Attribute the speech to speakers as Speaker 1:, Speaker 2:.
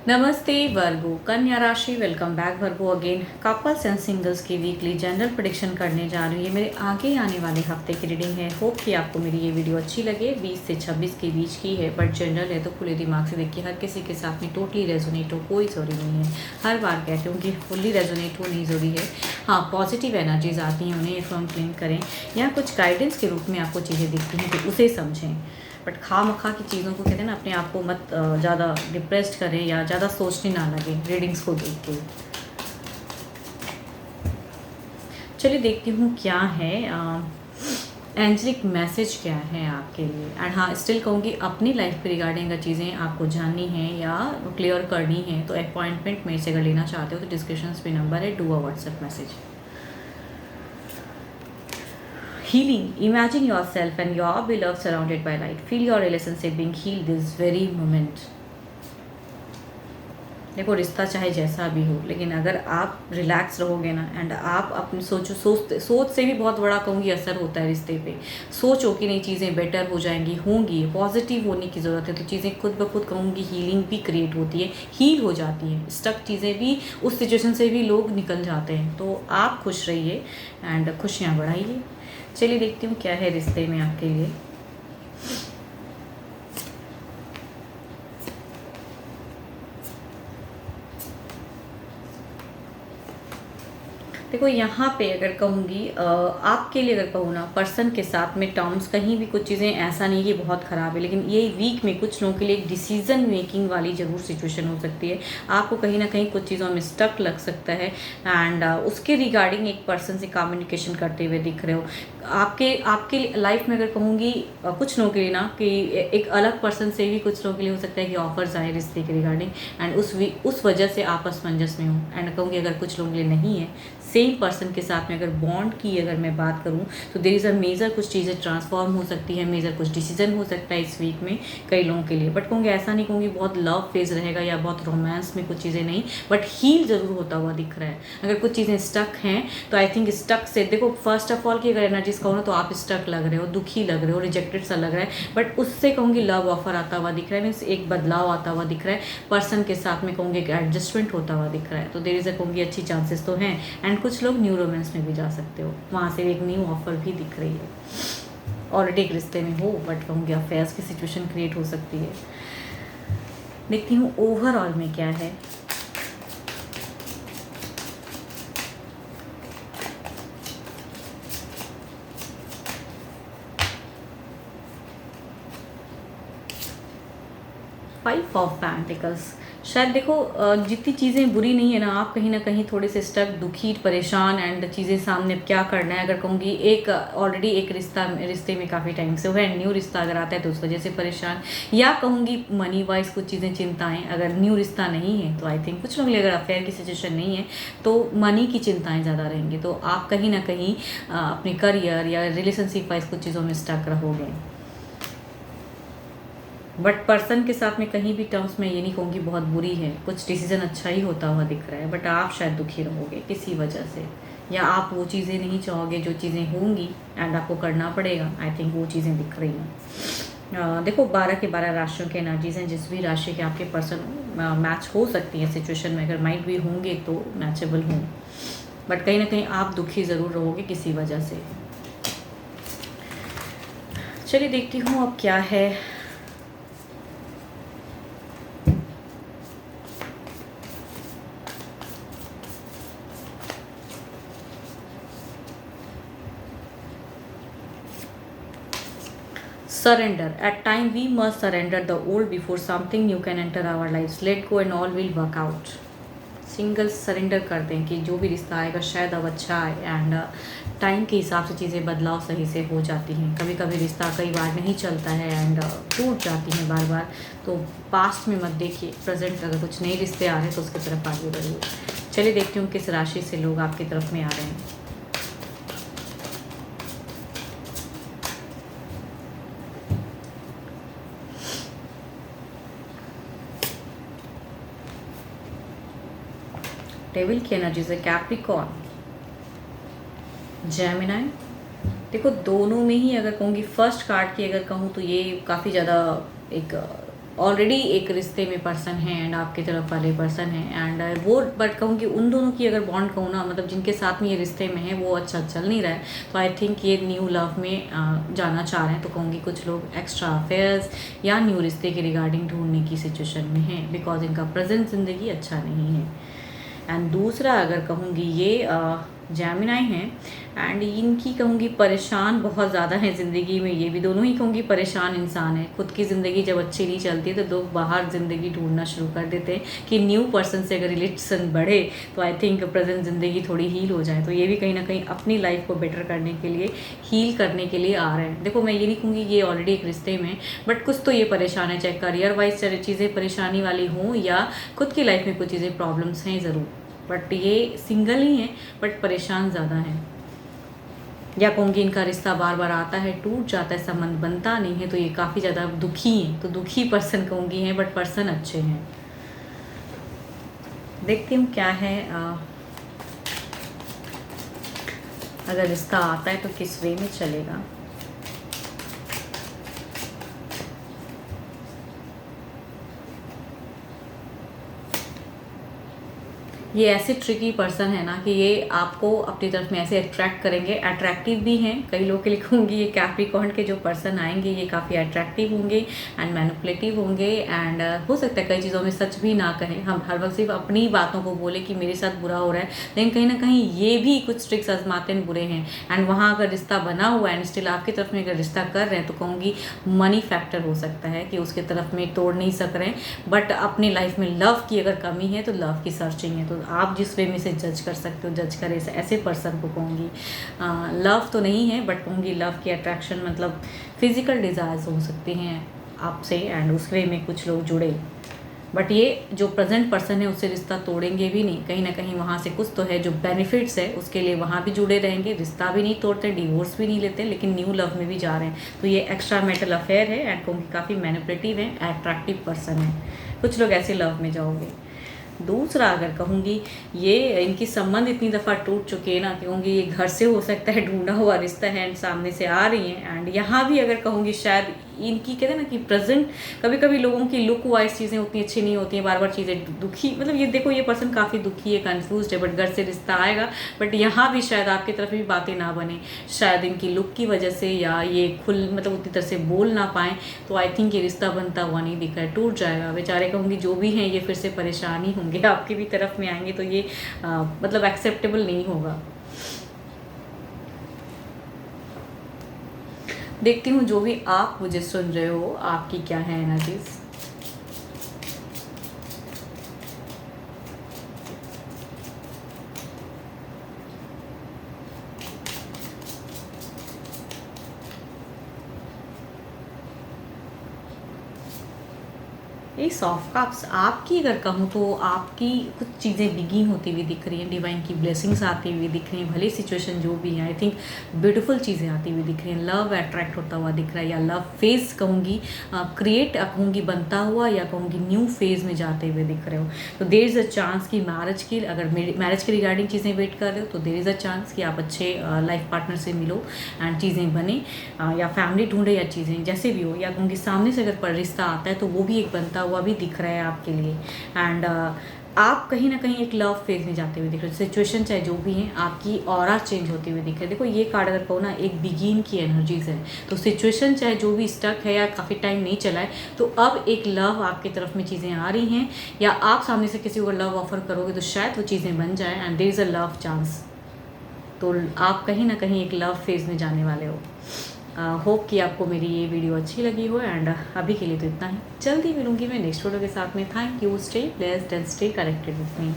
Speaker 1: नमस्ते वर्गो कन्या राशि, welcome back Virgo again. Couples and singles की वीकली जनरल प्रेडिक्शन करने जा रही हूँ। ये मेरे आगे आने वाले हफ्ते की रीडिंग है। होप कि आपको मेरी ये वीडियो अच्छी लगे। 20 से 26 के बीच की है, बट जनरल है तो खुले दिमाग से देखिए, हर किसी के साथ में टोटली रेजोनेट हो कोई ज़रूरी नहीं है। हर बार कहती हूँ कि फुल्ली रेजोनेट हो नहीं ज़रूरी है। हाँ, पॉजिटिव एनर्जीज आती हैं, उन्हें इफ़ हम क्लेम करें या कुछ गाइडेंस के रूप में आपको चीज़ें दिखती हैं तो उसे समझें। बट खा मखा की चीज़ों को कहते हैं ना, अपने आप को मत ज़्यादा डिप्रेस्ड करें या ज़्यादा सोचने ना लगे रीडिंग्स को देख के। चलिए देखती हूँ क्या है एंजलिक मैसेज क्या है आपके लिए। एंड हाँ, स्टिल कहूँगी अपनी लाइफ के रिगार्डिंग अगर चीज़ें आपको जाननी है या क्लियर करनी है तो अपॉइंटमेंट मेरे से अगर लेना चाहते हो तो डिस्क्रिप्शन पे नंबर है, do a WhatsApp message. Healing. Imagine yourself and your beloved surrounded by light. Feel your relationship being healed this very moment. देखो, रिश्ता चाहे जैसा भी हो, लेकिन अगर आप रिलैक्स रहोगे ना एंड आप अपनी सोच से भी बहुत बड़ा कहूँगी असर होता है रिश्ते पे। सोचो कि नहीं, चीज़ें बेटर हो जाएंगी, होंगी, पॉजिटिव होने की ज़रूरत है तो चीज़ें खुद ब खुद कहूँगी हीलिंग भी क्रिएट होती है, हील हो जाती है। स्टक चीज़ें भी, उस सिचुएशन से भी लोग निकल जाते हैं। तो आप खुश रहिए एंड खुशियाँ बढ़ाइए। चलिए देखती हूँ क्या है रिश्ते में आपके लिए। देखो, यहाँ पे अगर कहूँगी आपके लिए, अगर कहूँ ना, पर्सन के साथ में टर्म्स कहीं भी कुछ चीज़ें ऐसा नहीं कि बहुत ख़राब है, लेकिन ये वीक में कुछ लोगों के लिए एक डिसीजन मेकिंग वाली ज़रूर सिचुएशन हो सकती है। आपको कहीं ना कहीं कुछ चीज़ों में स्टक लग सकता है एंड उसके रिगार्डिंग एक पर्सन से कम्युनिकेशन करते हुए दिख रहे हो। आपके लाइफ में अगर कहूँगी कुछ लोगों के लिए ना, कि एक अलग पर्सन से भी कुछ लोगों के लिए हो सकता है कि ऑफर्स आए रिश्ते के रिगार्डिंग एंड उस वजह से आप असमंजस में हो। एंड कहूँगी अगर कुछ लोगों के लिए नहीं है, सेम पर्सन के साथ में अगर बॉन्ड की अगर मैं बात करूं तो देयर इज़ अ मेजर, कुछ चीज़ें ट्रांसफॉर्म हो सकती है, मेजर कुछ डिसीजन हो सकता है इस वीक में कई लोगों के लिए। बट कहूँगी ऐसा नहीं कहूँगी बहुत लव फेज रहेगा या बहुत रोमांस में कुछ चीज़ें नहीं, बट हील ज़रूर होता हुआ दिख रहा है। अगर कुछ चीज़ें स्टक हैं तो आई थिंक स्टक से, देखो फर्स्ट ऑफ ऑल की अगर एनर्जीज कहूँ ना तो आप स्टक लग रहे हो, दुखी लग रहे हो, रिजेक्टेड सा लग रहा है, बट उससे कहूँगी लव ऑफर आता हुआ दिख रहा है, मीन्स एक बदलाव आता हुआ दिख रहा है। पर्सन के साथ में कहूँगी एक एडजस्टमेंट होता हुआ दिख रहा है। तो देयर इज़ अ कहूँगी अच्छी चांसेस तो हैं एंड कुछ लोग न्यू रोमांस में भी जा सकते हो, वहाँ से एक न्यू ऑफर भी दिख रही है। ऑलरेडी एक रिश्ते में हो बट कहूँगी अफेयर्स की सिचुएशन क्रिएट हो सकती है। देखती हूँ ओवरऑल में क्या है। Five of pentacles. शायद देखो जितनी चीज़ें बुरी नहीं है ना, आप कहीं ना कहीं थोड़े से स्टक, दुखी, परेशान एंड चीज़ें सामने क्या करना है। अगर कहूँगी एक ऑलरेडी एक रिश्ते में काफ़ी टाइम से हुआ है, न्यू रिश्ता अगर आता है तो उस वजह से परेशान, या कहूँगी मनी वाइज कुछ चीज़ें चिंताएं। अगर न्यू रिश्ता नहीं है तो आई थिंक कुछ लोग, अगर अफेयर की सिचुएशन नहीं है तो मनी की चिंताएँ ज़्यादा रहेंगी। तो आप कहीं ना कहीं अपने करियर या रिलेशनशिप वाइज कुछ चीज़ों में स्टक रहोगे। बट पर्सन के साथ में कहीं भी टर्म्स में ये नहीं कहूँगी बहुत बुरी है, कुछ डिसीजन अच्छा ही होता हुआ दिख रहा है। बट आप शायद दुखी रहोगे किसी वजह से, या आप वो चीज़ें नहीं चाहोगे जो चीज़ें होंगी एंड आपको करना पड़ेगा। आई थिंक वो चीज़ें दिख रही हैं। देखो 12 के 12 राशियों के एनर्जीज हैं, जिस भी राशि के आपके पर्सन मैच हो सकती है सिचुएशन में, अगर माइट भी होंगे तो मैचेबल हों, बट कहीं ना कहीं आप दुखी ज़रूर रहोगे किसी वजह से। चलिए देखती हूँ अब क्या है। Surrender. At time we must surrender the old before something new can enter our lives. Let go and all will work out. Single surrender कर दें कि जो भी रिश्ता आएगा शायद अब अच्छा आए एंड टाइम के हिसाब से चीज़ें बदलाव सही से हो जाती हैं। कभी कभी रिश्ता कई बार नहीं चलता है एंड टूट जाती हैं बार बार। तो पास्ट में मत देखिए, प्रेजेंट अगर कुछ नए रिश्ते आ रहे हैं तो उसकी तरफ आगे बढ़िए। चलिए देखती हूँ किस राशि से लोग आपकी तरफ में आ रहे हैं। डेविल की एनर्जी से कैप्रिकॉर्न, जेमिनाई। देखो दोनों में ही अगर कहूँगी फर्स्ट कार्ड की अगर कहूँ तो ये काफ़ी ज़्यादा एक ऑलरेडी एक रिश्ते में पर्सन है एंड आपकी तरफ वाले पर्सन है एंड वो, बट कहूँ कि उन दोनों की अगर बॉन्ड कहूँ ना, मतलब जिनके साथ में ये रिश्ते में है वो अच्छा चल नहीं रहा है, तो आई थिंक ये न्यू लव में जाना चाह रहे हैं। तो कहूँगी कुछ लोग एक्स्ट्रा अफेयर्स या न्यू रिश्ते के रिगार्डिंग ढूंढने की सिचुएशन में है, बिकॉज इनका प्रेजेंट ज़िंदगी अच्छा नहीं है। एंड दूसरा अगर कहूँगी ये जेमिनाई हैं एंड इनकी कहूँगी परेशान बहुत ज़्यादा है ज़िंदगी में। ये भी दोनों ही कहूँगी परेशान इंसान है। खुद की ज़िंदगी जब अच्छी नहीं चलती तो लोग बाहर ज़िंदगी ढूंढना शुरू कर देते हैं कि न्यू पर्सन से अगर रिलेशन बढ़े तो आई थिंक प्रेजेंट ज़िंदगी थोड़ी हील हो जाए। तो ये भी कहीं ना कहीं अपनी लाइफ को बेटर करने के लिए, हील करने के लिए आ रहे हैं। देखो मैं ये नहीं कहूँगी ये ऑलरेडी एक रिश्ते में, बट कुछ तो ये परेशान है, चाहे करियर वाइज चीज़ें परेशानी वाली हों या खुद की लाइफ में कुछ चीज़ें प्रॉब्लम्स हैं ज़रूर, बट ये सिंगल ही हैं बट परेशान ज़्यादा हैं। या कहूँगी इनका रिश्ता बार बार आता है, टूट जाता है, संबंध बनता नहीं है, तो ये काफ़ी ज़्यादा दुखी हैं। तो दुखी पर्सन कहूँगी हैं बट पर्सन अच्छे हैं। देखती हूँ क्या है, अगर रिश्ता आता है तो किस वे में चलेगा। ये ऐसे ट्रिकी पर्सन है ना कि ये आपको अपनी तरफ में ऐसे अट्रैक्ट करेंगे, अट्रैक्टिव भी हैं। कई लोग के लिए कहूँगी ये कैप्रिकॉर्न के जो पर्सन आएंगे ये काफ़ी अट्रैक्टिव होंगे एंड मैनिपुलेटिव होंगे एंड हो सकता है कई चीज़ों में सच भी ना कहें, हम हर वक्त सिर्फ अपनी बातों को बोले कि मेरे साथ बुरा हो रहा है, लेकिन कहीं ना कहीं ये भी कुछ ट्रिक्स आजमाते हैं बुरे हैं। एंड वहाँ अगर रिश्ता बना हुआ है एंड स्टिल आपकी तरफ में अगर रिश्ता कर रहे हैं तो कहूँगी मनी फैक्टर हो सकता है कि उसके तरफ में तोड़ नहीं सक रहे हैं, बट अपनी लाइफ में लव की अगर कमी है तो लव की सर्चिंग है। तो आप जिस वे में से जज कर सकते हो जज करें ऐसे पर्सन को कहूँगी। लव तो नहीं है बट कहूँगी लव की अट्रैक्शन मतलब फिजिकल डिज़ायर्स हो सकती हैं आपसे एंड उस वे में कुछ लोग जुड़े, बट ये जो प्रेजेंट पर्सन है उससे रिश्ता तोड़ेंगे भी नहीं। कहीं ना कहीं वहाँ से कुछ तो है जो बेनिफिट्स है उसके लिए वहाँ भी जुड़े रहेंगे, रिश्ता भी नहीं तोड़ते, डिवोर्स भी नहीं लेते, लेकिन न्यू लव में भी जा रहे हैं। तो ये एक्स्ट्रा मैरिटल अफेयर है एंड कहूँगी काफ़ी मैनिपुलेटिव है, अट्रैक्टिव पर्सन है। कुछ लोग ऐसे लव में जाओगे। दूसरा अगर कहूँगी ये इनकी संबंध इतनी दफ़ा टूट चुके हैं ना, कहूँगी ये घर से हो सकता है ढूंढा हुआ रिश्ता है एंड सामने से आ रही हैं एंड यहाँ भी अगर कहूँगी शायद इनकी कहते हैं ना कि प्रेजेंट कभी कभी लोगों की लुक वाइज चीज़ें उतनी अच्छी नहीं होती हैं, बार बार चीज़ें दुखी, मतलब ये देखो ये पर्सन काफ़ी दुखी है, कंफ्यूज है, बट घर से रिश्ता आएगा, बट यहाँ भी शायद आपकी तरफ भी बातें ना बने, शायद इनकी लुक की वजह से या ये खुल मतलब उतनी तरह से बोल ना पाएँ, तो आई थिंक ये रिश्ता बनता हुआ नहीं दिख रहा है, टूट जाएगा। बेचारे कहूँगी जो भी हैं ये फिर से परेशान ही होंगे, आपकी भी तरफ में आएंगे तो ये मतलब एक्सेप्टेबल नहीं होगा। देखती हूँ जो भी आप मुझे सुन रहे हो आपकी क्या है एनर्जीज। एस ऑफ कप्स आपकी अगर कहूँ तो आपकी कुछ चीज़ें बिगिन होती हुई दिख रही हैं, डिवाइन की ब्लेसिंग्स आती हुई दिख रही हैं, भले सिचुएशन जो भी है आई थिंक ब्यूटीफुल चीज़ें आती हुई दिख रही हैं, लव अट्रैक्ट होता हुआ दिख रहा है या लव फेज कहूँगी क्रिएट कहूँगी बनता हुआ या कहूँगी न्यू फेज में जाते हुए दिख रहे हो। तो देर इज़ अ चांस कि मैरिज की अगर मैरिज के रिगार्डिंग चीज़ें वेट कर रहे हो तो देर इज़ अ चांस कि आप अच्छे लाइफ पार्टनर से मिलो एंड चीज़ें बने या फैमिली ढूंढे या चीज़ें जैसे भी हो, या कहूँगी सामने से अगर रिश्ता आता है तो वो भी एक बनता हुआ भी दिख रहा है आपके लिए एंड आप कहीं ना कहीं एक लव फेज में जाते हुए दिख रहे हो। सिचुएशन चाहे जो भी हैं आपकी ऑरा चेंज होती हुई दिख रही है। देखो ये कार्ड अगर कहो ना एक बिगिन की एनर्जीज है, तो सिचुएशन चाहे जो भी स्टक है या काफ़ी टाइम नहीं चला है तो अब एक लव आपकी तरफ में चीज़ें आ रही हैं या आप सामने से किसी को लव ऑफर करोगे तो शायद वो चीज़ें बन जाए and there is a love chance. तो आप कहीं ना कहीं एक लव फेज में जाने वाले हो। होप कि आपको मेरी ये वीडियो अच्छी लगी हो एंड अभी के लिए तो इतना ही। जल्दी मिलूंगी मैं नेक्स्ट वीडियो के साथ में। Thank you, stay blessed and stay connected with me.